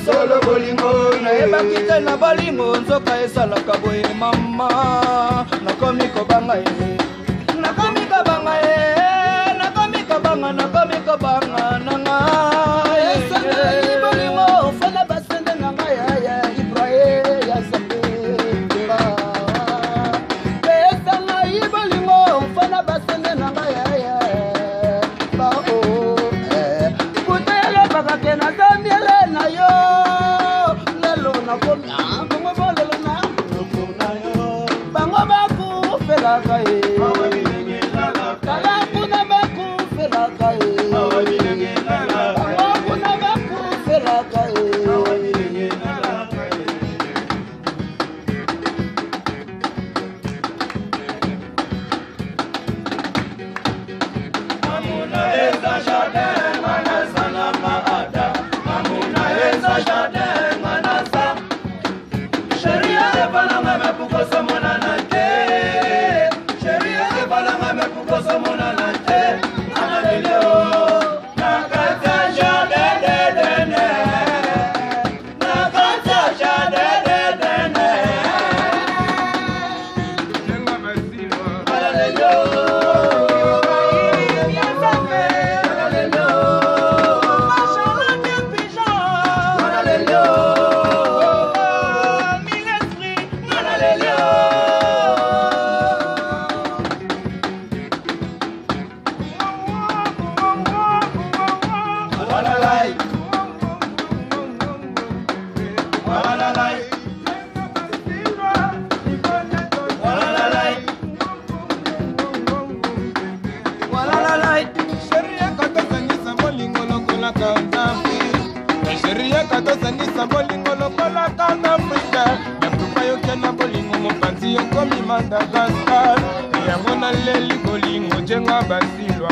Solo bolingo nayebaki te na bolingo nzoka esalaka boye mama nakomi kobanga ye nakomi kobanga ye nakomi kobanga nanga esangeli bolingo fana basende na ngai ya Ibrahim ya Zambe esangeli bolingo fana basende na ngai ya bao kutele bakake na zambiele na yo lelo na komia bongo bolelo na lokuna yo bango bakufelaka ye kala kuna bakufelaka ye bango kuna bakufelaka ye Amuna eza jardin manasa na maada Amuna eza jardin manasa Sheria ebalanga me pukoso monana te Sheria ebalanga me pukoso monana te Analelio nakata jardin de dene nakata jardin de dene Analelio Sheria katosangisa bolingo lokola kana Afrika Yakupa yoke na bolingo mopanzi yokomi Madagascar Yango na leli bolingo jenga basilwa